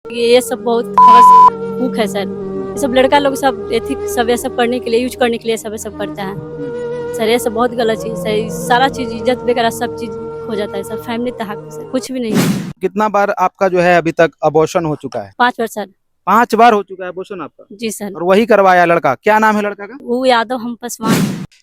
ये सब बहुत हवस भूख है सर। ये सब लड़का लोग सब एथिक सब ये सब करने के लिए यूज करने के लिए सब करता है सर। ये सब बहुत गलत चीज है। सारा चीज इज्जत वगैरह सब चीज हो जाता है सर। फैमिली तक सर कुछ भी नहीं। कितना बार आपका जो है अभी तक अबॉर्शन हो चुका है? 5 बार सर। 5 बार हो चुका है अबॉर्शन आपका? जी सर। और वही करवाया लड़का? क्या नाम है लड़का का? वो यादव हम पसवान।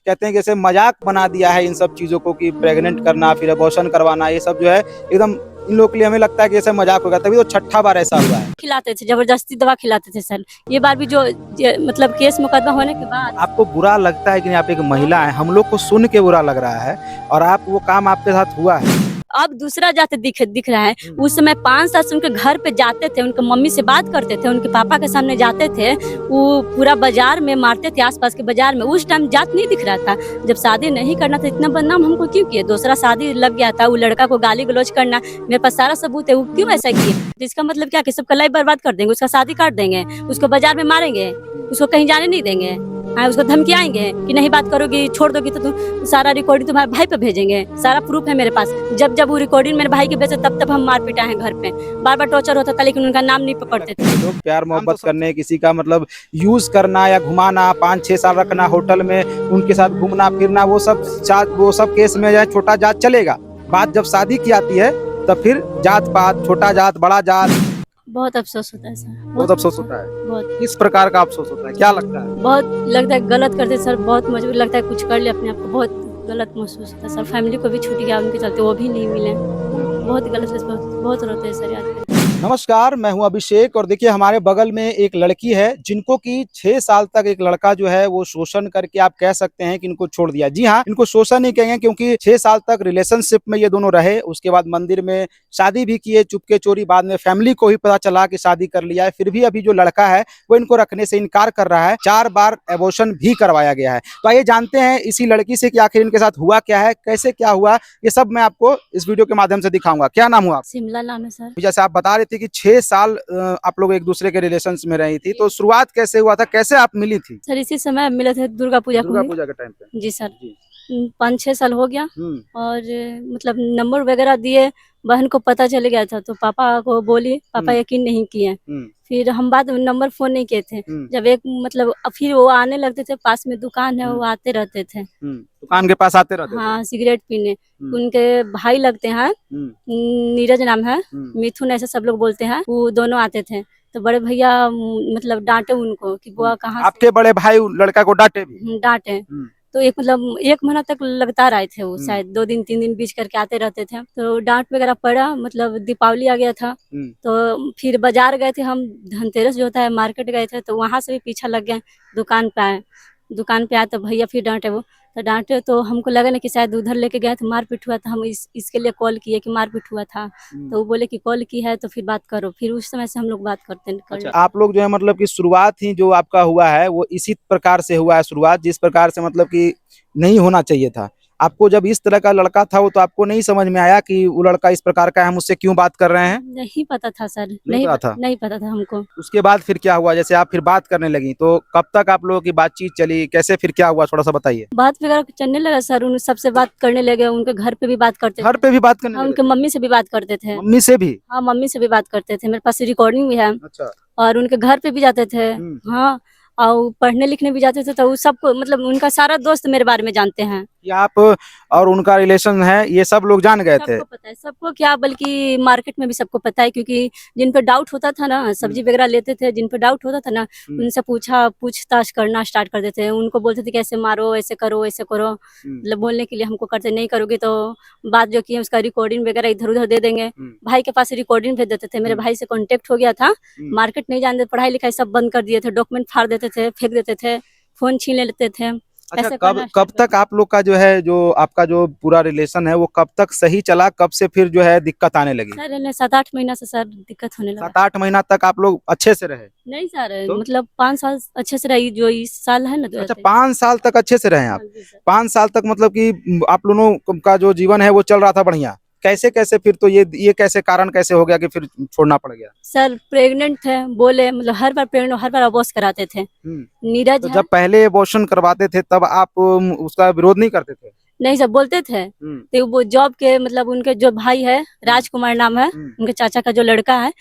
कहते हैं कि जैसे मजाक बना दिया है इन सब चीजों को कि प्रेग्नेंट करना फिर अबॉर्शन करवाना, ये सब जो है एकदम इन लोग के लिए हमें लगता है कि ऐसे मजाक होगा। तभी तो 6ठा बार ऐसा हुआ है। खिलाते थे, जबरदस्ती दवा खिलाते थे सर। ये बार भी जो मतलब केस मुकदमा होने के बाद आपको बुरा लगता है कि नहीं? आप एक महिला है, हम लोग को सुन के बुरा लग रहा है और आप वो काम आपके साथ हुआ है। अब दूसरा जाते दिख रहा है। उस समय 5 साल से उनके घर पे जाते थे, उनके मम्मी से बात करते थे, उनके पापा के सामने जाते थे, वो पूरा बाजार में मारते थे, आसपास के बाजार में। उस टाइम जात नहीं दिख रहा था। जब शादी नहीं करना था इतना बदनाम हमको क्यों किए? दूसरा शादी लग गया था, वो लड़का को गाली गलौज करना, मेरे पास सारा सबूत है। वो क्यों ऐसा किए? इसका मतलब क्या कि सबका लाइफ बर्बाद कर देंगे, उसका शादी काट देंगे, उसको बाजार में मारेंगे, उसको कहीं जाने नहीं देंगे। हाँ, उसको धमकियाएंगे कि नहीं बात करोगी, छोड़ दोगी तो तुम सारा रिकॉर्डिंग तुम्हारे भाई पे भेजेंगे। सारा प्रूफ है मेरे पास। जब वो रिकॉर्डिंग मेरे भाई के भेजे तब हम मार पिटा है घर पे। बार टॉर्चर होता था लेकिन उनका नाम नहीं पकड़ते थे। लोग प्यार मोहब्बत करने, किसी का मतलब यूज करना या घुमाना, 5-6 साल रखना होटल में, उनके साथ घूमना फिरना, वो सब केस में जो छोटा जात चलेगा। बात जब शादी की आती है तब फिर जात पात, छोटा जात बड़ा जात। बहुत अफसोस होता है सर। बहुत अफसोस होता है। बहुत। किस प्रकार का अफसोस होता है, क्या लगता है? बहुत लगता है गलत करते सर। बहुत मजबूर लगता है कुछ कर ले अपने आप को। बहुत गलत महसूस होता है सर। फैमिली को भी छूट गया उनके चलते, वो भी नहीं मिले। बहुत गलत, बहुत रोते हैं सर याद। नमस्कार, मैं हूं अभिषेक और देखिए हमारे बगल में एक लड़की है जिनको कि 6 साल तक एक लड़का जो है वो शोषण करके आप कह सकते हैं कि इनको छोड़ दिया। जी हाँ, इनको शोषण नहीं कहेंगे क्योंकि 6 साल तक रिलेशनशिप में ये दोनों रहे। उसके बाद मंदिर में शादी भी किए चुपके चोरी। बाद में फैमिली को ही पता चला कि शादी कर लिया है। फिर भी अभी जो लड़का है वो इनको रखने से इनकार कर रहा है। 4 बार एबॉर्शन भी करवाया गया है। तो आइए जानते हैं इसी लड़की से कि आखिर इनके साथ हुआ क्या है, कैसे क्या हुआ, ये सब मैं आपको इस वीडियो के माध्यम से दिखाऊंगा। क्या नाम हुआ? शिमला नाम है सर। जैसे आप बता रहे थे कि 6 साल आप लोग एक दूसरे के रिलेशन में रही थी, तो शुरुआत कैसे हुआ था, कैसे आप मिली थी? सर इसी समय मिले थे दुर्गा पूजा के टाइम पे। जी सर। 5-6 साल हो गया। और मतलब नंबर वगैरह दिए। बहन को पता चल गया था तो पापा को बोली, पापा यकीन नहीं किए। फिर हम बाद में नंबर फोन नहीं किए थे। जब एक मतलब फिर वो आने लगते थे, पास में दुकान है, वो आते रहते थे। दुकान के पास आते रहते थे? हाँ, सिगरेट पीने। उनके भाई लगते हैं, नीरज नाम है, मिथुन ऐसे सब लोग बोलते हैं। वो दोनों आते थे तो बड़े भैया मतलब डांटे उनको कि बुआ कहाँ। आपके बड़े भाई लड़का को डांटे भी? डांटे। तो एक मतलब 1 महीना तक लगातार आए थे वो, शायद 2 दिन 3 दिन बीच करके आते रहते थे। तो डांट वगैरह पड़ा। मतलब दीपावली आ गया था तो फिर बाजार गए थे हम, धनतेरस जो होता है मार्केट गए थे, तो वहां से भी पीछा लग गए। दुकान पे आए तो भैया फिर डांटे। वो तो डांटे तो हमको लगा ना कि शायद उधर लेके गए तो मारपीट हुआ था। हम इसके लिए कॉल किए कि मारपीट हुआ था। तो वो बोले कि कॉल की है तो फिर बात करो। फिर उस समय से हम लोग बात करते हैं। अच्छा, आप लोग जो है मतलब कि शुरुआत ही जो आपका हुआ है वो इसी प्रकार से हुआ है शुरुआत, जिस प्रकार से मतलब कि नहीं होना चाहिए था। आपको जब इस तरह का लड़का था वो तो आपको नहीं समझ में आया कि वो लड़का इस प्रकार का है, हम उससे क्यों बात कर रहे हैं? नहीं पता था सर। नहीं पता था हमको। उसके बाद फिर क्या हुआ? जैसे आप फिर बात करने लगी तो कब तक आप लोगों की बातचीत चली, कैसे फिर क्या हुआ, थोड़ा सा बताइए। बात वगैरह चलने लगा सर। उन सबसे बात करने लगे, उनके घर पे भी बात करते थे। घर पे भी बात करने हाँ, लगे? उनके मम्मी से भी बात करते थे। मम्मी से भी? हाँ, मम्मी से भी बात करते थे। मेरे पास रिकॉर्डिंग भी है। अच्छा। और उनके घर पे भी जाते थे। हाँ, और पढ़ने लिखने भी जाते थे। तो वो सबको मतलब उनका सारा दोस्त मेरे बारे में जानते हैं कि आप और उनका रिलेशन है, ये सब लोग जान गए थे? सबको पता है। सबको क्या बल्कि मार्केट में भी सबको पता है, क्योंकि जिन पे डाउट होता था ना, सब्जी वगैरह लेते थे, जिन पे डाउट होता था ना, उनसे पूछताछ करना स्टार्ट कर देते हैं। उनको बोलते थे कि ऐसे मारो, ऐसे करो, ऐसे करो। मतलब बोलने के लिए हमको करते, नहीं करोगे तो बात जो की है उसका रिकॉर्डिंग वगैरह इधर उधर दे देंगे। भाई के पास रिकॉर्डिंग भेज देते थे। मेरे भाई से कॉन्टेक्ट हो गया था। मार्केट नहीं जानते, पढ़ाई लिखाई सब बंद कर दिए थे। डॉक्यूमेंट फाड़ देते थे, फेंक देते थे, फोन छीन लेते थे। अच्छा, कब तक आप लोग का जो है, जो आपका जो पूरा रिलेशन है वो कब तक सही चला, कब से फिर जो है दिक्कत आने लगी? सर 7-8 महीना से सर दिक्कत होने लगा। 7-8 महीना तक आप लोग अच्छे से रहे? नहीं सर, तो? मतलब 5 साल अच्छे से रही। जो इस साल है ना। अच्छा, 5 साल तक अच्छे से रहे आप? 5 साल तक मतलब कि आप लोगों का जो जीवन है वो चल रहा था बढ़िया? कैसे कैसे फिर तो ये कैसे कारण कैसे हो गया कि फिर छोड़ना पड़ गया? सर प्रेग्नेंट थे, बोले मतलब हर बार प्रेग्नेंट, हर बार अबॉर्शन कराते थे। नीरज तो जब पहले अबॉर्शन करवाते थे तब आप उसका विरोध नहीं करते थे? नहीं सब बोलते थे। तो वो जॉब के मतलब उनके जो भाई है, राजकुमार नाम है, उनके चाचा का जो लड़का है,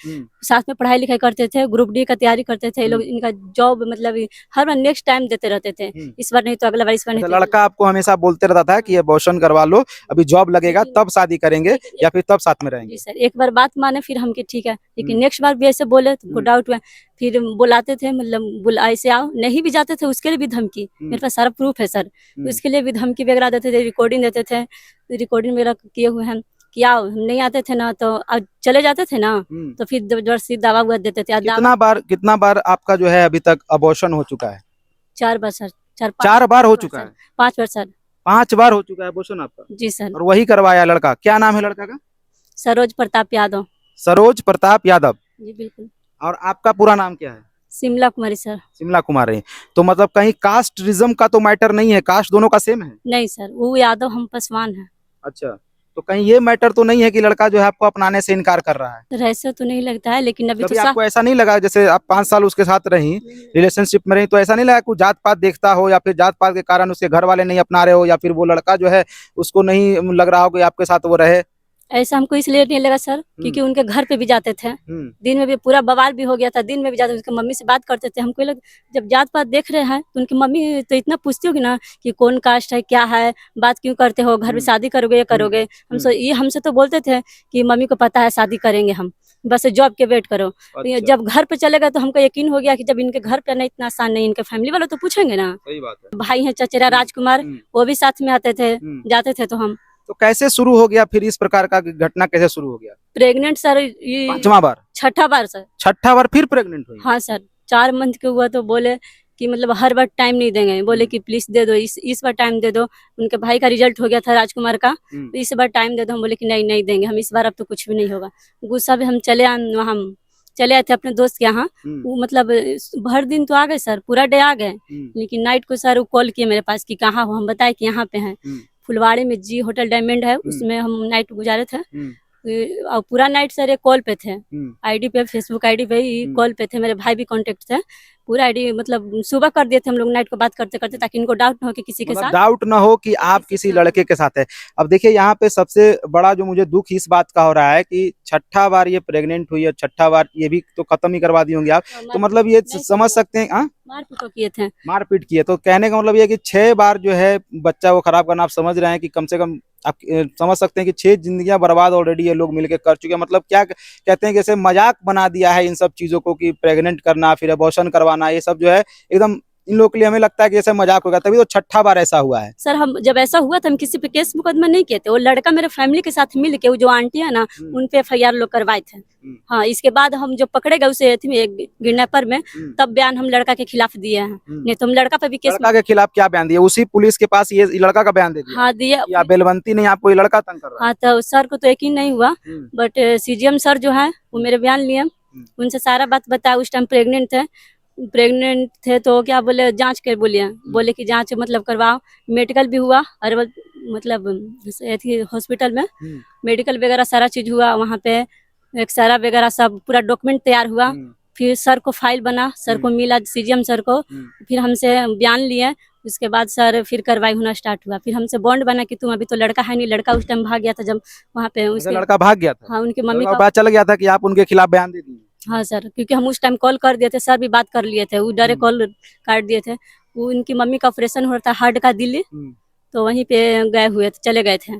साथ में पढ़ाई लिखाई करते थे, ग्रुप डी का तैयारी करते थे ये लोग। इनका जॉब मतलब हर बार नेक्स्ट टाइम देते रहते थे, इस बार नहीं तो अगला बार, इस बार नहीं अच्छा, तो लड़का आपको हमेशा बोलते रहता था कि अबॉर्शन करवा लो, अभी जॉब लगेगा तब शादी करेंगे या फिर तब साथ में रहेंगे? जी सर। एक बार बात माने फिर हम कि ठीक है, लेकिन हम्म। नेक्स्ट बार भी ऐसे बोले तो हमको हम्म। डाउट हुआ। फिर बुलाते थे, मतलब ऐसे आओ, नहीं भी जाते थे उसके लिए भी धमकी। मेरे पास सारा प्रूफ है सर, उसके लिए भी धमकी वगैरह देते थे, रिकॉर्डिंग देते थे, रिकॉर्डिंग वगैरह किए हुए हैं कि आओ। हम नहीं आते थे ना तो चले जाते थे ना, तो फिर जबरदस्ती दावा हुआ देते थे। कितना बार आपका जो है अभी तक अबॉर्शन हो चुका है? 4 बार सर, 4 बार हो चुका है? 5 बार सर। 5 बार हो चुका है अबॉर्शन आपका? जी सर। और वही करवाया लड़का? क्या नाम है लड़का का? सरोज प्रताप यादव। सरोज प्रताप यादव। जी बिल्कुल। और आपका पूरा नाम क्या है? शिमला कुमारी सर। शिमला कुमारी। तो मतलब कहीं कास्टिज्म का तो मैटर नहीं है, कास्ट दोनों का सेम है? नहीं सर, वो यादव, हम पासवान है। अच्छा, तो कहीं ये मैटर तो नहीं है कि लड़का जो है आपको अपनाने से इनकार कर रहा है? सर ऐसा तो नहीं लगता है, लेकिन अभी कभी तो आपको ऐसा नहीं लगा, जैसे आप 5 साल उसके साथ रही, रिलेशनशिप में रही, तो ऐसा नहीं लगा कुछ जात पात देखता हो या फिर जात पात के कारण उसके घर वाले नहीं अपना रहे हो, या फिर वो लड़का जो है उसको नहीं लग रहा हो कि आपके साथ वो रहे? ऐसा हमको इसलिए नहीं लगा सर, क्योंकि उनके घर पे भी जाते थे, दिन में भी पूरा बवाल भी हो गया था, दिन में भी जाते थे, उसकी मम्मी से बात करते थे। हमको लगा जब जात पात देख रहे हैं तो उनकी मम्मी तो इतना पूछती होगी ना कि कौन कास्ट है, क्या है, बात क्यों करते हो, घर में शादी करोगे या करोगे। हमसे तो बोलते थे कि मम्मी को पता है शादी करेंगे हम, बस जॉब के वेट करो। अच्छा। जब घर पे चले गए तो हमको यकीन हो गया कि जब इनके घर पे नहीं, इतना आसान नहीं, इनके फैमिली वालों तो पूछेंगे ना। सही बात है। भाई है चचेरा राजकुमार, वो भी साथ में आते थे, जाते थे। तो हम तो कैसे शुरू हो गया फिर, इस प्रकार का घटना कैसे शुरू हो गया? प्रेग्नेंट सर, ये 5वां बार? 6ठा बार सर। 6ठा बार फिर प्रेग्नेंट हुई? हाँ सर, 4 मंथ के हुआ तो बोले कि मतलब हर बार टाइम नहीं देंगे, बोले कि प्लीज दे दो, इस बार टाइम दे दो। उनके भाई का रिजल्ट हो गया था राजकुमार का, तो इस बार टाइम दे दो। हम बोले कि नहीं नहीं देंगे हम, इस बार अब तो कुछ भी नहीं होगा। गुस्सा भी हम चले आए थे अपने दोस्त के यहाँ। वो मतलब भर दिन तो आ गए सर, पूरा डे आ गए, लेकिन नाइट को सर वो कॉल किए मेरे पास कि कहाँ हो। हम बताए कि यहाँ पे हैं, फुलवाड़ी में जी होटल डायमंड है, उसमें हम नाइट गुजारे थे। और पूरा नाइट सर ये कॉल पे थे, आईडी पे, फेसबुक आईडी पे ही कॉल पे थे। मेरे भाई भी कांटेक्ट थे, पूरा आईडी मतलब सुबह कर दिए थे हम लोग नाइट को बात करते करते, ताकि इनको डाउट ना हो कि किसी के साथ, डाउट ना हो कि आप किसी लड़के के साथ है। अब देखिए यहाँ पे सबसे बड़ा जो मुझे दुख इस बात का हो रहा है कि 6ठा बार ये प्रेग्नेंट हुई है, 6ठा बार ये भी तो खत्म ही करवा दी होंगी आप, तो मतलब ये समझ सकते हैं मारपीट किए थे। मारपीट किए, तो कहने का मतलब ये कि 6 बार जो है बच्चा वो खराब करना, आप समझ रहे हैं कि कम से कम आप समझ सकते हैं कि 6 जिंदगियां बर्बाद ऑलरेडी ये लोग मिलकर कर चुके हैं। मतलब क्या कहते हैं, जैसे मजाक बना दिया है इन सब चीजों को कि प्रेग्नेंट करना फिर अबॉर्शन करवाना, ये सब जो है एकदम इन लोगों के लिए हमें लगता है कि जैसे मजाक होगा, तभी तो 6ठा बार ऐसा हुआ है। सर हम जब ऐसा हुआ तो हम किसी पे केस मुकदमा नहीं किए थे, वो लड़का मेरे फैमिली के साथ मिल के, वो जो आंटी है ना, उन पे FIR लोग करवाए थे। हाँ, इसके बाद हम जो पकड़े गए उसे किडनैपर में, तब बयान हम लड़का के खिलाफ दिए हैं। नहीं तो हम लड़का पे भी केस। लड़का के खिलाफ क्या बयान दिया? उसी पुलिस के पास ये लड़का का बयान दे दिया? हाँ दिया। या बेलवंती नहीं आपको ये लड़का तंग कर रहा है? हाँ, तो सर को तो यकीन नहीं हुआ, बट CGM सर जो है वो मेरे बयान लिए, उनसे सारा बात बताया। उस टाइम प्रेग्नेंट थे तो क्या बोले, जांच कर बोले कि जांच मतलब करवाओ। मेडिकल भी हुआ, अरवल मतलब हॉस्पिटल में मेडिकल वगैरह सारा चीज हुआ। वहाँ पे एक्सरा वगैरह सब पूरा डॉक्यूमेंट तैयार हुआ। फिर सर को फाइल बना, सर को मिला, CGM सर को, फिर हमसे बयान लिए। उसके बाद सर फिर कार्रवाई होना स्टार्ट हुआ। फिर हमसे बॉन्ड बना कि तुम अभी तो लड़का है नहीं, लड़का उस टाइम भाग गया था जब वहाँ पे उसके लड़का भाग गया था। हाँ, उनकी मम्मी का पता चल गया था कि आप उनके खिलाफ बयान दे दिए। हाँ सर, क्योंकि हम उस टाइम कॉल कर दिए थे, सर भी बात कर लिए थे, वो डायरेक्ट कॉल काट दिए थे। वो उनकी मम्मी का ऑपरेशन हो रहा था हार्ट का दिल्ली, तो वहीं पे गए हुए थे, चले गए थे,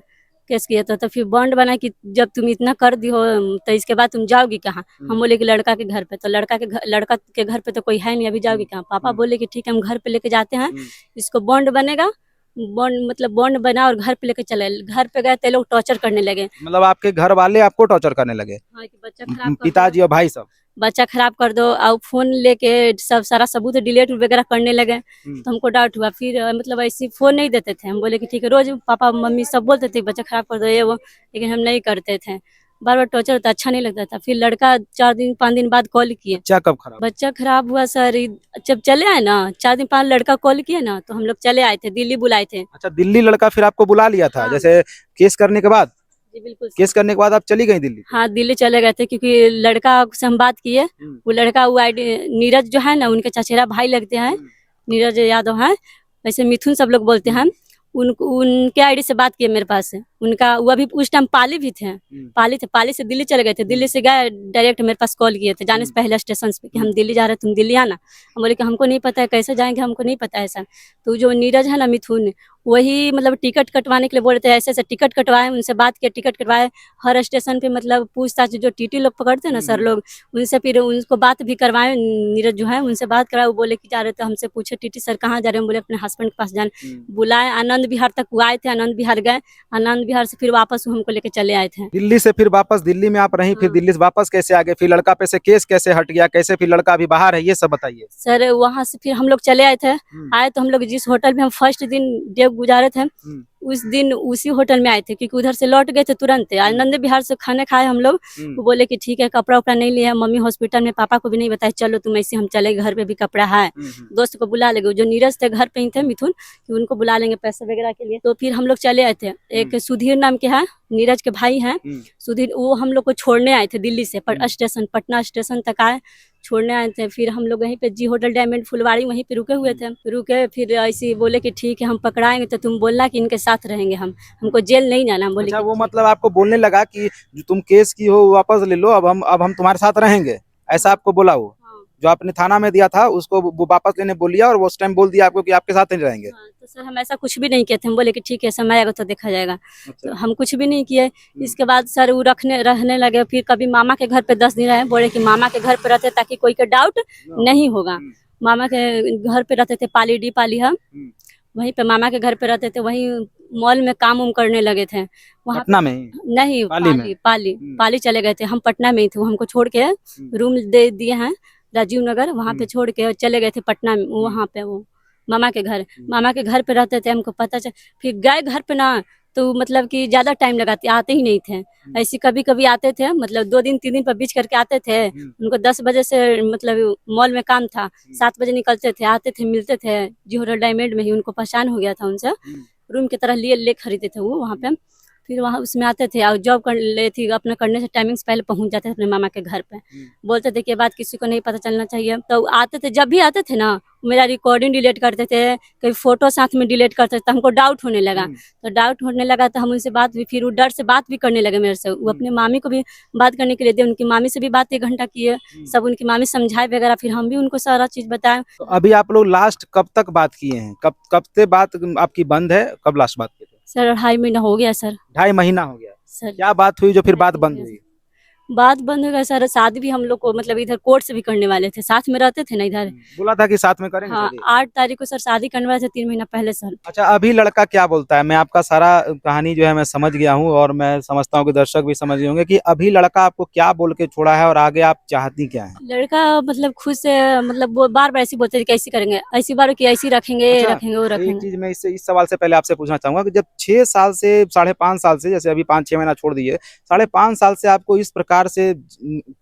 केस किए तो फिर बॉन्ड बना कि जब तुम इतना कर दी हो तो इसके बाद तुम जाओगी कहाँ। हम बोले कि लड़का के घर पे, तो लड़का के घर पे तो कोई है नहीं, अभी जाओगी कहाँ। पापा बोले कि ठीक है हम घर पे लेके जाते हैं, इसको बॉन्ड बनेगा। बॉन्ड बना और घर पे लेके चले। घर पे गए तो लोग टॉर्चर करने लगे। मतलब आपके घर वाले आपको टॉर्चर करने लगे? हाँ, कि बच्चा खराब, पिताजी और भाई सब बच्चा खराब कर दो, और फोन लेके सब सारा सबूत डिलीट वगैरह करने लगे। तो हमको डाउट हुआ, फिर मतलब ऐसे फोन नहीं देते थे। हम बोले कि ठीक है, रोज पापा मम्मी सब बोलते थे बच्चा खराब कर दो ये वो, लेकिन हम नहीं करते थे। बार बार टॉर्चर होता, अच्छा नहीं लगता था। फिर लड़का 4-5 दिन बाद कॉल किए। बच्चा खराब हुआ सर जब चले आए ना, 4 दिन 5 लड़का कॉल किए ना, तो हम लोग चले आए थे, दिल्ली बुलाए थे। अच्छा, दिल्ली लड़का फिर आपको बुला लिया था? हाँ। जैसे केस करने के बाद? जी बिल्कुल। केस करने के बाद आप चली गई दिल्ली? हाँ, दिल्ली चले गए थे, क्योंकि लड़का से हम बात किए। वो लड़का, वो आईडी नीरज जो है ना, उनके चचेरा भाई लगते हैं, नीरज यादव है, वैसे मिथुन सब लोग बोलते हैं। उनके आईडी से बात किए मेरे पास से, उनका वो अभी उस टाइम पाली भी थे, पाली से दिल्ली चले गए थे। दिल्ली से गए डायरेक्ट मेरे पास कॉल किए थे जाने से पहले स्टेशन पे कि हम दिल्ली जा रहे हैं, तुम दिल्ली आना। हम बोले कि हमको नहीं पता है कैसे जाएंगे, हमको नहीं पता है ऐसा। तो जो नीरज है ना मिथुन, वही मतलब टिकट कटवाने के लिए बोल रहे थे, ऐसे ऐसे टिकट कटवाए, उनसे बात किया, टिकट कटवाए। हर स्टेशन पे मतलब पूछताछ, जो टीटी लोग पकड़ते हैं ना सर लोग, उनसे फिर उनको बात भी करवाए। नीरज जो है उनसे बात कराए, वो बोले कि जा रहे थे। हमसे पूछे टीटी सर कहाँ जा रहे हैं, बोले अपने हस्बैंड के पास जाने। बुलाए, आनंद विहार तक वो आए थे, आनंद विहार गए, आनंद विहार से फिर वापस वो हमको लेके चले आए थे। दिल्ली से फिर वापस दिल्ली में आप रही, फिर हाँ। दिल्ली से वापस कैसे आ गए, फिर लड़का पे से केस कैसे हट गया, कैसे फिर लड़का अभी बाहर है, ये सब बताइए। सर वहां से फिर हम लोग चले आए थे। आए तो हम लोग जिस होटल में हम फर्स्ट दिन डेव गुजारे थे, उस दिन उसी होटल में आए थे, क्योंकि उधर से लौट गए थे तुरंत। आनंद विहार से खाने खाए हम लोग। वो बोले कि ठीक है, कपड़ा उपड़ा नहीं लिया, मम्मी हॉस्पिटल में, पापा को भी नहीं बताया, चलो तुम ऐसे हम चले, घर पे भी कपड़ा है, दोस्त को बुला लेंगे। जो नीरज थे घर पे ही थे मिथुन, कि उनको बुला लेंगे पैसे वगैरह के लिए। तो फिर हम लोग चले आए थे। एक सुधीर नाम के है, नीरज के भाई हैं सुधीर, वो हम लोग को छोड़ने आए थे दिल्ली से, स्टेशन पटना स्टेशन तक आए, छोड़ने आए थे। फिर हम लोग वहीं पे जी होटल डायमंड फुलवाड़ी वहीं पे रुके हुए थे। रुके फिर ऐसे बोले कि ठीक है हम पकड़ाएंगे तो तुम बोलना कि इनके साथ रहेंगे, हम हमको जेल नहीं जाना। हम बोले अच्छा, कि वो ठीक। मतलब आपको बोलने लगा कि जो तुम केस की हो वापस ले लो, अब हम तुम्हारे साथ रहेंगे, ऐसा आपको बोला? वो हाँ। जो आपने थाना में दिया था उसको वो वापस लेने बोल दिया, और वो उस टाइम बोल दिया आपको कि आपके साथ नहीं रहेंगे? हाँ, तो सर हम ऐसा कुछ भी नहीं किए थे। हम बोले कि ठीक है समय आएगा तो देखा जाएगा। तो हम कुछ भी नहीं किए। इसके बाद सर वो रहने लगे। फिर कभी मामा के घर पे 10 दिन रहे, बोले कि मामा के घर पे रहते ताकि कोई का डाउट नहीं होगा। मामा के घर पे रहते थे, पाली डी पाली है, वहीं पे मामा के घर पे रहते थे। वहीं मॉल में काम उम करने लगे थे वहाँ पटना में ही? नहीं, पाली में? पाली चले गए थे। हम पटना में ही थे। वो हमको छोड़ के रूम दे दिए हैं राजीव नगर, वहाँ पे छोड़ के चले गए थे पटना में। वहाँ पे वो मामा के घर पे रहते थे। हमको पता चल, फिर गए घर पे ना, तो मतलब कि ज्यादा टाइम लगाते, आते ही नहीं थे। ऐसे कभी कभी आते थे, मतलब 2 दिन 3 दिन पर बीच करके आते थे। उनको 10 बजे से मतलब मॉल में काम था, 7 बजे निकलते थे, आते थे, मिलते थे जी होटल डायमंड में ही। उनको पहचान हो गया था उनसे, रूम की तरह ले खरीदे थे वो वहाँ पे। फिर वहाँ उसमें आते थे और जॉब कर ले थी अपना, करने से टाइमिंग से पहले पहुंच जाते थे अपने मामा के घर पे। बोलते थे कि ये बात किसी को नहीं पता चलना चाहिए। तो आते थे, जब भी आते थे ना, मेरा रिकॉर्डिंग डिलीट करते थे, कभी फोटो साथ में डिलीट करते थे। तो हमको डाउट होने लगा। तो डाउट होने लगा तो हम उनसे बात भी, फिर वो डर से बात भी करने लगे मेरे से। वो अपनी मामी को भी बात करने के लिए दिए, उनकी मामी से भी बात 1 घंटा किए, सब उनकी मामी समझाए वगैरह। फिर हम भी उनको सारा चीज बताए। तो अभी आप लोग लास्ट कब तक बात किए हैं? कब से बात आपकी बंद है? कब लास्ट बात की थी? सर 2.5 महीना हो गया सर। 2.5 महीना हो गया? सर क्या बात हुई जो फिर बात बंद हुई? बात बंद हो गया सर। शादी भी हम लोग को मतलब इधर कोर्ट से भी करने वाले थे, साथ में रहते थे ना इधर। बोला था कि साथ में करेंगे हाँ, शादी? 8 तारीख को सर शादी करने वाले थे, 3 महीना पहले सर। अच्छा, अभी लड़का क्या बोलता है? मैं आपका सारा कहानी जो है मैं समझ गया हूँ, और मैं समझता हूँ कि दर्शक भी समझ गए होंगे कि अभी लड़का आपको क्या बोल के छोड़ा है और आगे आप चाहती क्या है? लड़का मतलब खुद से मतलब वो बार बार ऐसी बोलते थे कि ऐसी करेंगे, ऐसी बार की ऐसी रखेंगे, अच्छा, रखेंगे वो एक रखेंगे। चीज मैं इस सवाल से पहले आपसे पूछना चाहूंगा कि जब 6 साल से 5.5 साल से, जैसे अभी 5-6 महीना छोड़ दिए, 5.5 साल से आपको इस प्रकार से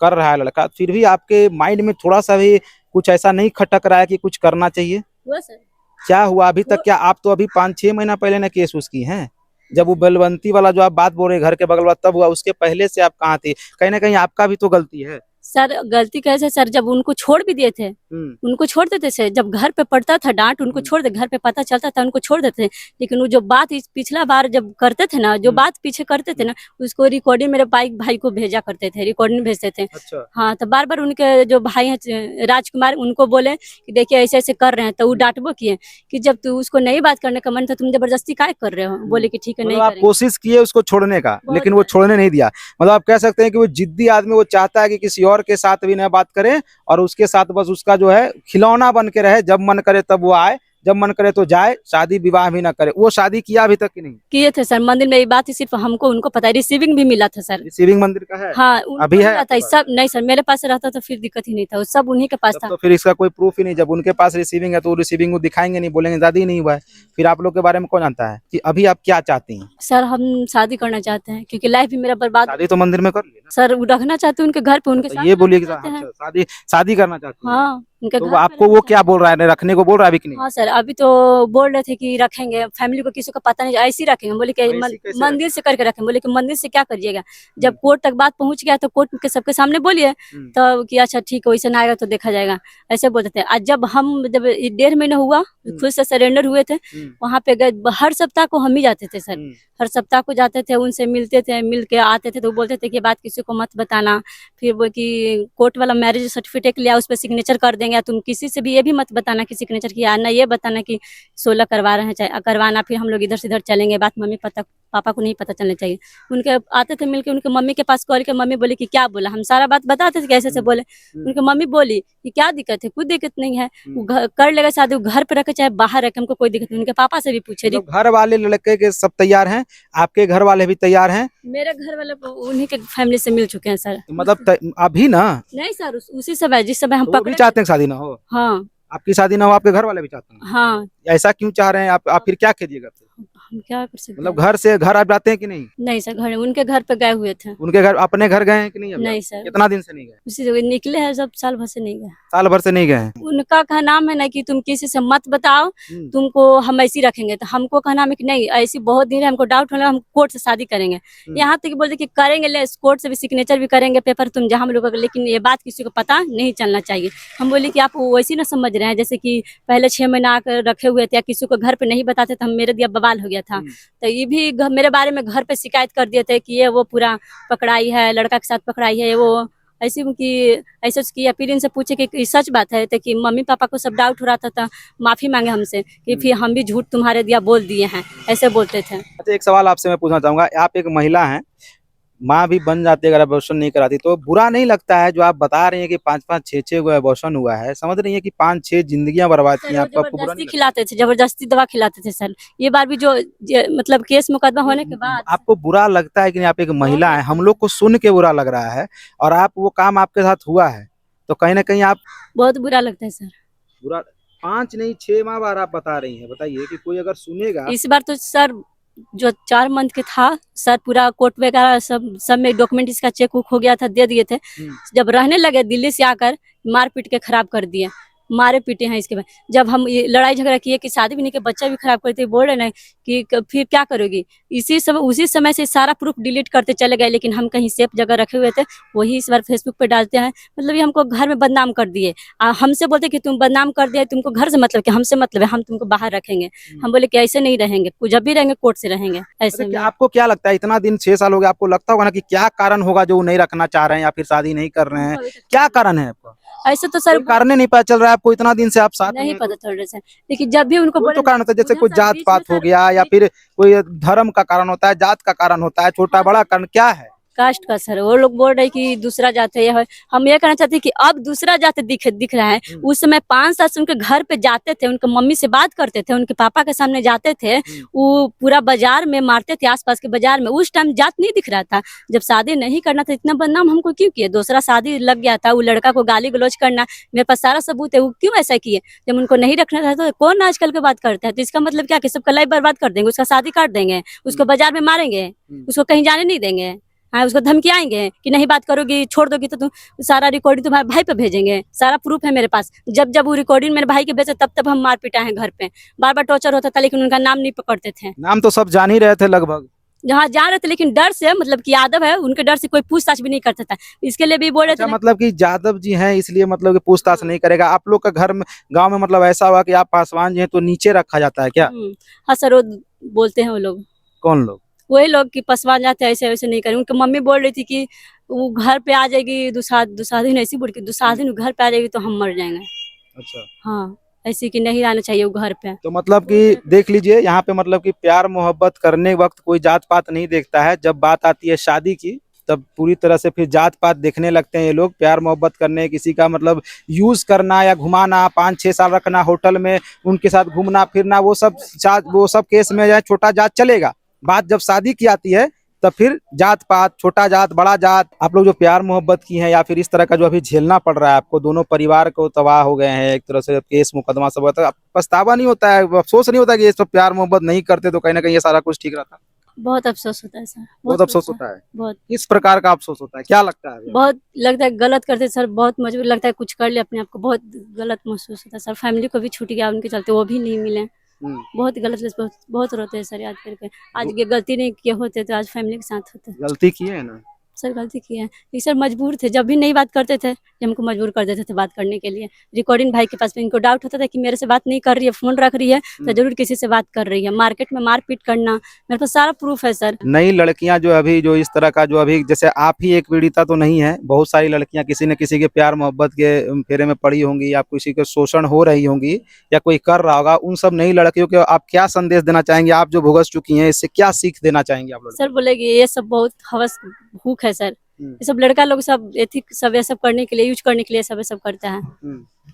कर रहा है लड़का, फिर भी आपके माइंड में थोड़ा सा भी कुछ ऐसा नहीं खटक रहा है कि कुछ करना चाहिए? हुआ सर। क्या हुआ अभी तक? क्या आप तो अभी 5-6 महीना पहले ना केस उसकी हैं? जब वो बलवंती वाला जो आप बात बोल रहे हैं घर के बगल वाला, तब हुआ? उसके पहले से आप कहाँ थी? कहीं ना कहीं आपका भी तो गलती है। सर गलती कैसे सर, जब उनको छोड़ भी दिए थे, उनको छोड़ देते थे। जब घर पे पड़ता था डांट, उनको छोड़ दे, घर पे पता चलता था उनको छोड़ देते थे। लेकिन वो जो बात पिछला बार जब करते थे ना, जो बात पीछे करते थे ना, उसको रिकॉर्डिंग मेरे भाई को भेजा करते थे, रिकॉर्डिंग भेजते थे। अच्छा। हाँ, तो बार बार उनके जो भाई हैं राजकुमार, उनको बोले कि देखिए ऐसे ऐसे कर रहे हैं, तो वो डांटबो किए कि जब तू उसको नहीं बात करने का मन था, तुम जबरदस्ती काय कर रहे हो। बोले कि ठीक है, नहीं मतलब आप करेंगे। कोशिश किए उसको छोड़ने का, बहुत लेकिन वो छोड़ने नहीं दिया। मतलब आप कह सकते हैं कि वो जिद्दी आदमी, वो चाहता है कि किसी और के साथ भी न बात करे, और उसके साथ बस उसका जो है खिलौना बन के रहे, जब मन करे तब वो आए, जब मन करे तो जाए, शादी विवाह भी ना करे। वो शादी किया अभी तक कि नहीं? किए थे सर, मंदिर में। ये बात ही सिर्फ हमको उनको पता है। रिसीविंग भी मिला था सर। रिसीविंग मंदिर का है? हाँ, उनको अभी है मिला था आपके पास? सब। नहीं सर, मेरे पास रहता तो फिर दिक्कत ही नहीं था, वो सब उन्हीं के पास तब था। तो फिर इसका कोई प्रूफ ही नहीं। जब उनके पास रिसीविंग है तो रिसीविंग वो दिखाएंगे नहीं, बोलेंगे शादी नहीं हुआ है। फिर आप लोग के बारे में कौन जानता है? कि अभी आप क्या चाहती हैं? सर हम शादी करना चाहते हैं, क्योंकि लाइफ भी मेरा बर्बाद। शादी तो मंदिर में कर ली ना। सर वो रखना चाहते हैं उनके घर पे, उनके तो साथ ये बोलिए कि रहना चाहते हैं। शादी करना चाहती हैं? हाँ। उनके तो घर पे आपको वो क्या बोल रहा है, रखने को बोल रहा है अभी कि नहीं? हाँ सर, अभी तो बोल रहे थे कि रखेंगे, फैमिली को किसी को पता नहीं, ऐसे ही रखेंगे। बोले कि ऐसे कैसे मंदिर से करके रखेंगे। बोले कि मंदिर से क्या करिएगा, जब हम्म, कोर्ट तक बात पहुंच गया तो कोर्ट के सबके सामने बोलिए हम्म, तो कि अच्छा ठीक है, वैसे ना आएगा तो देखा जाएगा, ऐसे बोलते थे। आज जब 1.5 महीना हुआ, हम्म, खुद से सरेंडर हुए थे, हम्म, वहां पे गए, हर सप्ताह को हम ही जाते थे सर। हम्म, हर सप्ताह को जाते थे, उनसे मिलते थे, मिल के आते थे तो वो बोलते थे कि ये बात किसी को मत बताना। फिर वो कि कोर्ट वाला मैरिज सर्टिफिकेट लिया, उस पर सिग्नेचर कर देंगे, तुम किसी से भी ये भी मत बताना कि सिग्नेचर किया, ना ये बताना कि 16 करवा रहे हैं, चाहे करवाना, फिर हम लोग इधर से इधर चलेंगे, बात मम्मी पापा को नहीं पता चलना चाहिए। उनके आते थे मिलके, उनके मम्मी के पास कॉल के, मम्मी बोली कि क्या बोला, हम सारा बात बताते थे कैसे से हम्म, बोले। हम्म, उनकी मम्मी बोली कि क्या दिक्कत है, कोई दिक्कत नहीं है, वो हम्म। कर लेगा शादी, वो घर पे रखे चाहे बाहर रखे, हमको कोई दिक्कत नहीं। उनके पापा से भी पूछे, मतलब घर वाले लड़के के सब तैयार हैं, आपके घर वाले भी तैयार हैं? मेरे घर वाले उन्हीं के फैमिली से मिल चुके हैं सर। तो मतलब अभी ना, नहीं सर, उसी समय जिस समय हम तो वो भी पकड़े थे। चाहते हैं कि शादी ना हो? हाँ आपकी शादी ना हो, आपके घर वाले भी चाहते हैं? हाँ। ऐसा क्यों चाह रहे हैं आप फिर क्या कीजिएगा फिर? हम क्या कर सकते मतलब हैं। घर से घर आप जाते हैं कि नहीं? नहीं सर, उनके घर पे गए हुए थे। उनके घर, अपने घर गए हैं कि नहीं अभी आप? नहीं सर, कितना दिन से नहीं गए? उसी से निकले हैं, सब साल भर से नहीं गए। साल भर से नहीं गए हैं? उनका कहना है ना कि तुम किसी से मत बताओ, हम्म, तुमको हम ऐसी रखेंगे, तो हमको कहना है कि नहीं, ऐसी बहुत दिन है, हमको डाउट होना, हम कोर्ट से शादी करेंगे। हम्म। यहाँ तक बोलते कि करेंगे, ले कोर्ट से भी सिग्नेचर भी करेंगे पेपर, तुम जहाँ हम लोग, लेकिन ये बात किसी को पता नहीं चलना चाहिए। हम बोले कि आप वैसी ना समझ रहे हैं जैसे कि पहले 6 महीना आकर रखे हुए थे, या किसी को घर पे नहीं बताते तो हम, मेरे दिया बवाल हो गया था। हम्म। तो ये भी मेरे बारे में घर पे शिकायत कर दिए थे कि ये वो पूरा पकड़ाई है, लड़का के साथ पकड़ाई है, वो ऐसी कि ऐसे किया। फिर इनसे पूछे कि ये सच बात है, तो कि मम्मी पापा को सब डाउट हो रहा था, माफी मांगे हमसे कि फिर हम भी झूठ तुम्हारे दिया बोल दिए हैं, ऐसे बोलते थे। अच्छा, एक सवाल आपसे मैं पूछना चाहूंगा, आप एक महिला हैं, माँ भी बन जाती है अगर अबॉर्शन नहीं कराती, तो बुरा नहीं लगता है जो आप बता रही हैं कि 5-5 6-6 गो अबॉर्शन हुआ है, समझ रही हैं कि 5-6 जिंदगियां बर्बाद की सर हैं, वो आपको बुरा जबरदस्ती नहीं लगता? खिलाते थे, जबरदस्ती दवा खिलाते थे सर। ये बार भी मतलब केस मुकदमा होने के बाद आपको बुरा लगता है कि नहीं? आप एक बहुत महिला हैं, हम लोग को सुन के बुरा लग रहा है, और आप वो काम आपके साथ हुआ है, तो कहीं ना कहीं आप बहुत बुरा लगता है सर। बुरा 5 नहीं 6 माह बार आप बता रही हैं, बताइए कि कोई अगर सुनेगा। इस बार तो सर जो 4 मंथ के था सर, पूरा कोर्ट वगैरह सब में डॉक्यूमेंट इसका चेक उक हो गया था, दे दिए थे। हम्म, जब रहने लगे दिल्ली से आकर मार पीट के खराब कर दिए, मारे पीटे हैं। इसके बाद जब हम ये लड़ाई झगड़ा किए कि शादी भी नहीं, के बच्चा भी खराब करते, बोल रहे ना कि फिर क्या करोगी। उसी समय से सारा प्रूफ डिलीट करते चले गए, लेकिन हम कहीं सेफ जगह रखे हुए थे, वही इस बार फेसबुक पे डालते हैं। मतलब ये हमको घर में बदनाम कर दिए। हमसे बोलते कि तुम बदनाम कर दिया, तुमको घर से मतलब कि हमसे मतलब है, हम तुमको बाहर रखेंगे। हम बोले कि ऐसे नहीं रहेंगे, जब भी रहेंगे कोर्ट से रहेंगे अच्छा, ऐसे में। आपको क्या लगता है, इतना दिन 6 साल हो गया, आपको लगता होगा ना कि क्या कारण होगा जो वो नहीं रखना चाह रहे हैं या फिर शादी नहीं कर रहे हैं? क्या कारण है आपको? ऐसे तो सर कोई कारण नहीं पता चल रहा है आपको, इतना दिन से आप साथ में नहीं हैं, पता चल रहा है, लेकिन जब भी उनको कोई तो बोले कारण होता है, जैसे उधर कोई सर जात बीच में पात हो सर गया या फिर कोई धर्म का कारण होता है, जात का कारण होता है, छोटा बड़ा कारण क्या है? कास्ट का सर, वो लोग बोल रहे हैं कि दूसरा जात है, यह है। हम ये कहना चाहते हैं कि अब दूसरा जात दिख रहा है। उस समय 5 साल से उनके घर पे जाते थे, उनके मम्मी से बात करते थे, उनके पापा के सामने जाते थे, वो पूरा बाजार में मारते थे, आसपास के बाजार में। उस टाइम जात नहीं दिख रहा था। जब शादी नहीं करना था, इतना बदनाम हमको क्यों किए? दूसरा शादी लग गया था, वो लड़का को गाली गलौज करना, मेरे पास सारा सबूत है, वो क्यों ऐसा किए? जब उनको नहीं रखना था तो कौन आजकल के बात करता है? तो इसका मतलब क्या कि सबका लाइफ बर्बाद कर देंगे, उसका शादी काट देंगे, उसको बाजार में मारेंगे, उसको कहीं जाने नहीं देंगे। हाँ, उसको धमकियाएंगे कि नहीं बात करोगी, छोड़ दोगी तो तुम सारा रिकॉर्डिंग तुम्हारे भाई पे भेजेंगे। सारा प्रूफ है मेरे पास। जब जब वो रिकॉर्डिंग मेरे भाई के भेजे, तब तब हम मार पिटा है घर पे। बार बार टॉर्चर होता था, लेकिन उनका नाम नहीं पकड़ते थे। नाम तो सब जान ही रहे थे लगभग। जहाँ जा रहे थे, लेकिन डर से, मतलब कि यादव है, उनके डर से कोई पूछताछ भी नहीं करता था। इसके लिए भी बोल रहे अच्छा, थे। मतलब कि यादव जी हैं इसलिए मतलब कि पूछताछ नहीं करेगा। आप लोग का घर में, गांव में मतलब ऐसा हुआ कि आप पासवान जी हैं तो नीचे रखा जाता है क्या? हाँ सर, वो बोलते हैं वो लोग, कौन लोग? वही लोग कि पसवान जाते हैं, ऐसे वैसे नहीं करें। उनकी मम्मी बोल रही थी कि वो घर पे आ जाएगी, दूसरा दिन ऐसी बोल के, दूसरा दिन घर पे आ जाएगी तो हम मर जाएंगे। अच्छा, हाँ, ऐसी कि नहीं आना चाहिए वो घर पे। तो मतलब कि देख लीजिए यहाँ पे, मतलब कि प्यार मोहब्बत करने वक्त कोई जात पात नहीं देखता है, जब बात आती है शादी की तब पूरी तरह से फिर जात पात देखने लगते हैं ये लोग। प्यार मोहब्बत करने, किसी का मतलब यूज करना या घुमाना, 5-6 साल रखना होटल में, उनके साथ घूमना फिरना, वो सब केस में जो छोटा जात चलेगा। बात जब शादी की आती है तब फिर जात पात, छोटा जात बड़ा जात। आप लोग जो प्यार मोहब्बत की हैं या फिर इस तरह का जो अभी झेलना पड़ रहा है आपको, दोनों परिवार को तबाह हो गए हैं एक तरह से, केस मुकदमा सब होता है, पछतावा नहीं होता है, अफसोस नहीं होता कि ये सब प्यार मोहब्बत नहीं करते तो कहीं ना कहीं ये सारा कुछ ठीक रहता? बहुत अफसोस होता है सर, बहुत अफसोस होता है। बहुत किस प्रकार का अफसोस होता है, क्या लगता है? बहुत लगता है, गलत करते हैं सर, बहुत मजबूर लगता है, कुछ कर ले अपने आप को, बहुत गलत महसूस होता है सर। फैमिली को भी छूट गया उनके चलते, वो भी नहीं मिले, हम्म, बहुत गलत, बहुत बहुत रोते हैं सर याद करके। आज ये गलती नहीं किए होते तो आज फैमिली के साथ होते। गलती की है ना। सर गलती की है, लेकिन सर मजबूर थे, जब भी नहीं बात करते थे, जब हमको मजबूर कर देते थे बात करने के लिए। रिकॉर्डिंग भाई के पास में इनको डाउट होता था कि मेरे से बात नहीं कर रही है, फोन रख रही है तो जरूर किसी से बात कर रही है। मार्केट में मारपीट करना, मेरे पास सारा प्रूफ है सर। नई लड़कियां जो अभी जो इस तरह का जो अभी जैसे आप ही एक पीड़िता तो नहीं है, बहुत सारी लड़कियां किसी न किसी के प्यार मोहब्बत के फेरे में पड़ी होंगी, या किसी के शोषण हो रही होंगी, या कोई कर रहा होगा। उन सब नई लड़कियों को आप क्या संदेश देना चाहेंगे? आप जो भुगत चुकी हैं, इससे क्या सीख देना चाहेंगे आप लोग? सर बोलेगी ये सब बहुत हवस भूख है सर, ये सब लड़का लोग सब एथिक सब ये सब करने के लिए, यूज करने के लिए सब ये सब करता है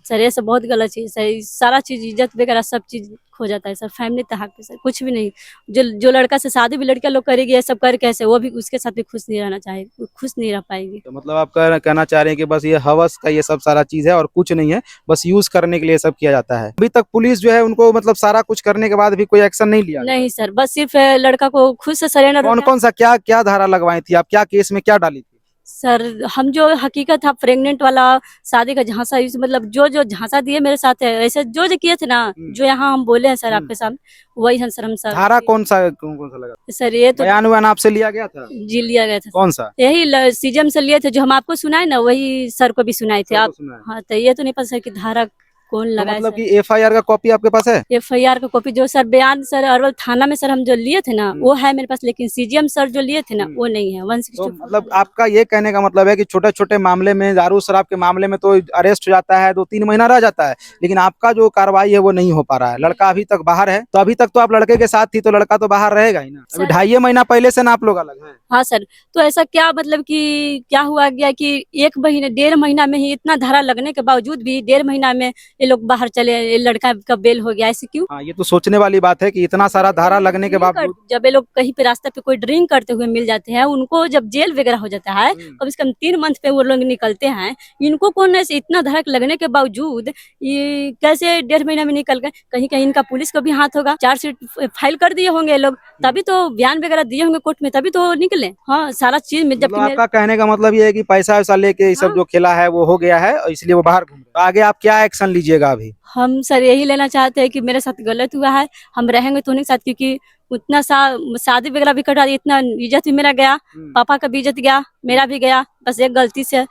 सर। ये सब बहुत गलत चीज है, सारा चीज इज्जत वगैरह सब चीज खो जाता है सर। फैमिली तक पे सर कुछ भी नहीं, जो लड़का से शादी भी लड़कियां लोग करेगी ये सब करके ऐसे, वो भी उसके साथ भी खुश नहीं रहना चाहेगी, खुश नहीं रह पाएगी। तो मतलब आप कहना चाह रहे हैं कि बस ये हवस का ये सब सारा चीज है और कुछ नहीं है, बस यूज करने के लिए सब किया जाता है। अभी तक पुलिस जो है उनको मतलब सारा कुछ करने के बाद भी कोई एक्शन नहीं लिया? नहीं सर, बस सिर्फ लड़का को खुद से सरेंडर। कौन कौन सा क्या क्या धारा लगवाई थी आप, क्या केस में क्या डाली थी? सर हम जो हकीकत था प्रेग्नेंट वाला, शादी का झांसा, मतलब जो झांसा दिए मेरे साथ है, ऐसे जो किए थे ना, जो यहाँ हम बोले हैं सर आपके सामने, वही है सर। हम सर धारा कौन कौन सा लगा सर? ये तो बयान वयान आपसे लिया गया था? जी लिया गया था। कौन सा? यही सीजम से लिए थे, जो हम आपको सुनाए ना, वही सर को भी सुनाए थे आप। सुना है। हाँ, तो ये तो नहीं पता सर कि धारा कौन तो लगाया। मतलब कि एफआईआर का कॉपी आपके पास है? FIR का कॉपी जो सर बयान सर अरवल थाना में सर हम जो लिए थे ना, वो है मेरे पास, लेकिन CGM सर जो लिए थे ना वो नहीं है। 164 तो मतलब आपका ये कहने का मतलब है कि छोटे छोटे मामले में, दारू शराब के मामले में तो अरेस्ट हो जाता है, 2-3 महीना रह जाता है, लेकिन आपका जो कार्रवाई है वो नहीं हो पा रहा है। लड़का अभी तक बाहर है, तो अभी तक तो आप लड़के के साथ थी, तो लड़का तो बाहर रहेगा ही ना। अभी 2.5 महीना पहले से ना आप लोग अलग हैं। हाँ सर, तो ऐसा क्या मतलब कि क्या हुआ गया कि 1 महीने 1.5 महीना में ही इतना धारा लगने के बावजूद भी 1.5 महीना में ये लोग बाहर चले, ये लड़का का बेल हो गया, ऐसे क्यों? हाँ, ये तो सोचने वाली बात है कि इतना सारा धारा लगने के बावजूद। जब ये लोग कहीं पे रास्ते पे कोई ड्रिंक करते हुए मिल जाते हैं, उनको जब जेल वगैरह हो जाता है, कम से कम 3 मंथ पे वो लोग निकलते हैं, इनको कौन ऐसे इतना धड़क लगने के बावजूद ये कैसे 1.5 महीना में निकल गए? कहीं कहीं इनका पुलिस को भी हाथ होगा, चार्जशीट फाइल कर दिए होंगे ये लोग, तभी तो बयान वगैरह दिए होंगे कोर्ट में, तभी तो निकले। हाँ, सारा चीज में मतलब आपका कहने का मतलब ये है कि पैसा वैसा लेके ये सब जो खेला है वो हो गया है, और इसलिए वो बाहर घूम रहे हैं। तो आगे आप क्या एक्शन लीजिएगा अभी? हम सर यही लेना चाहते हैं कि मेरे साथ गलत हुआ है, हम रहेंगे तो उन्हीं के साथ, क्योंकि उतना शादी वगैरह भी कटा दी, इतना इज्जत भी मेरा गया, पापा का भी इज्जत गया, मेरा भी गया, बस एक गलती से।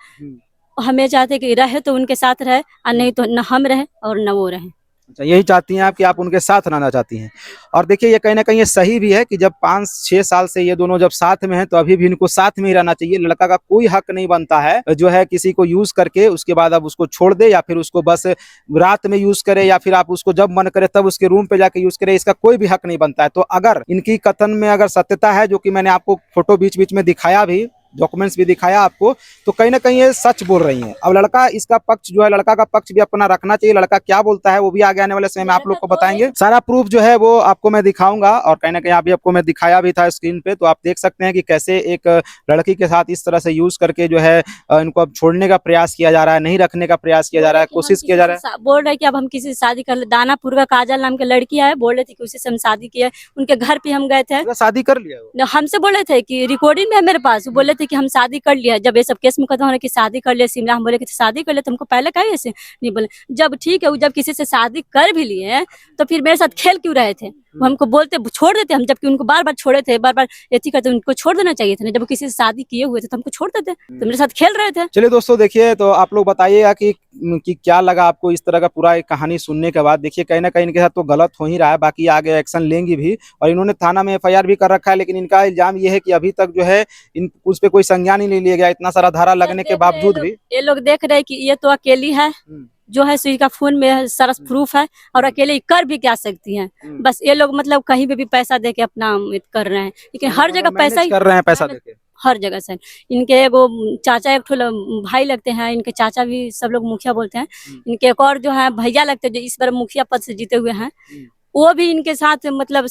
हमें चाहते हैं कि रहे तो उनके साथ रहे, और नहीं तो न हम रहे और न वो रहे। अच्छा, यही चाहती हैं आप कि आप उनके साथ रहना चाहती हैं। और देखिए, ये कहीं ना कहीं ये सही भी है कि जब 5-6 साल से ये दोनों जब साथ में हैं, तो अभी भी इनको साथ में ही रहना चाहिए। लड़का का कोई हक नहीं बनता है जो है किसी को यूज करके उसके बाद अब उसको छोड़ दे, या फिर उसको बस रात में यूज करे, या फिर आप उसको जब मन करे तब उसके रूम पे जाके यूज करे। इसका कोई भी हक नहीं बनता है। तो अगर इनकी कथन में अगर सत्यता है, जो कि मैंने आपको फोटो बीच बीच में दिखाया भी, डॉक्यूमेंट्स भी दिखाया आपको, तो कहीं ना कहीं ये सच बोल रही हैं। अब लड़का इसका पक्ष जो है, लड़का का पक्ष भी अपना रखना चाहिए। लड़का क्या बोलता है वो भी आगे आने वाले समय में आप लोग को बताएंगे। सारा प्रूफ जो है वो आपको मैं दिखाऊंगा, और कहीं ना कहीं अभी आपको मैं दिखाया भी था स्क्रीन पे, तो आप देख सकते हैं कि कैसे एक लड़की के साथ इस तरह से यूज करके जो है इनको अब छोड़ने का प्रयास किया जा रहा है, नहीं रखने का प्रयास किया जा रहा है, कोशिश किया जा रहा है। बोल रहे कि अब हम किसी से शादी कर ले। दानापुर का काजल नाम की लड़की है, बोल रहे थे कि उसी से हम शादी किए, उनके घर पे हम गए थे, शादी कर लिया। हमसे बोले थे कि रिकॉर्डिंग में है मेरे पास, बोले थे कि हम शादी कर लिया। जब ये सब केस मुकदमा हो रहा कि शादी कर लिया शिमला, हम बोले कि शादी कर लिया, तुमको पहले कहा ऐसे नहीं बोले। जब ठीक है, जब किसी से शादी कर भी लिए तो फिर मेरे साथ खेल क्यों रहे थे? वो हमको बोलते छोड़ देते हम, जबकि उनको बार बार छोड़े थे, बार बार ऐसी करते, उनको छोड़ देना चाहिए था ना। जब किसी से शादी किए हुए थे तो हमको छोड़ देते, तो मेरे साथ खेल रहे थे। चलिए दोस्तों, देखिए, तो आप लोग बताइएगा कि क्या लगा आपको इस तरह का पूरा एक कहानी सुनने के बाद। देखिए, कहीं ना कहीं इनके साथ तो गलत हो ही रहा है, बाकी आगे एक्शन लेंगी भी, और इन्होंने थाना में FIR भी कर रखा है, लेकिन इनका इल्जाम ये है कि अभी तक जो है उस पे कोई संज्ञान ही नहीं लिया गया, इतना सारा धारा लगने के बावजूद भी। ये लोग देख रहे हैं कि ये तो अकेली है, जो है सुई का फोन में सारा प्रूफ है, और अकेले कर भी क्या सकती हैं। बस ये लोग मतलब कहीं पे भी पैसा देके अपना कर रहे हैं, लेकिन हर जगह पैसा ही कर रहे हैं, पैसा देके हर जगह से। इनके वो चाचा एक भाई लगते हैं, इनके चाचा भी सब लोग मुखिया बोलते हैं। इनके एक और जो है भैया लगते हैं, जो इस बार मुखिया पद से जीते हुए हैं, वो भी इनके साथ मतलब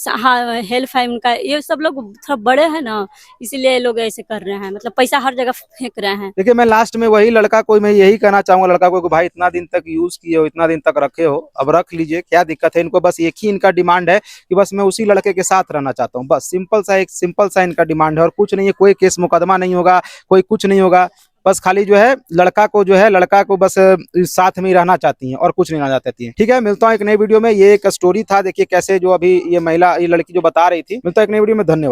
हेल्प है उनका। ये सब लोग थोड़ा बड़े हैं ना, इसीलिए ये लोग ऐसे कर रहे हैं, मतलब पैसा हर जगह फेंक रहे हैं। देखिए मैं लास्ट में वही लड़का को मैं यही कहना चाहूंगा लड़का को कि भाई इतना दिन तक यूज किए हो, इतना दिन तक रखे हो, अब रख लीजिए, क्या दिक्कत है। इनको बस एक ही इनका डिमांड है कि बस मैं उसी लड़के के साथ रहना चाहता हूँ, बस सिंपल सा इनका डिमांड है और कुछ नहीं है। कोई केस मुकदमा नहीं होगा, कोई कुछ नहीं होगा, बस खाली जो है लड़का को बस साथ में ही रहना चाहती हैं और कुछ नहीं रहना चाहती हैं। ठीक है, मिलता हूँ एक नई वीडियो में। ये एक स्टोरी था, देखिए कैसे जो अभी ये महिला, ये लड़की जो बता रही थी। मिलता है एक नई वीडियो में, धन्यवाद।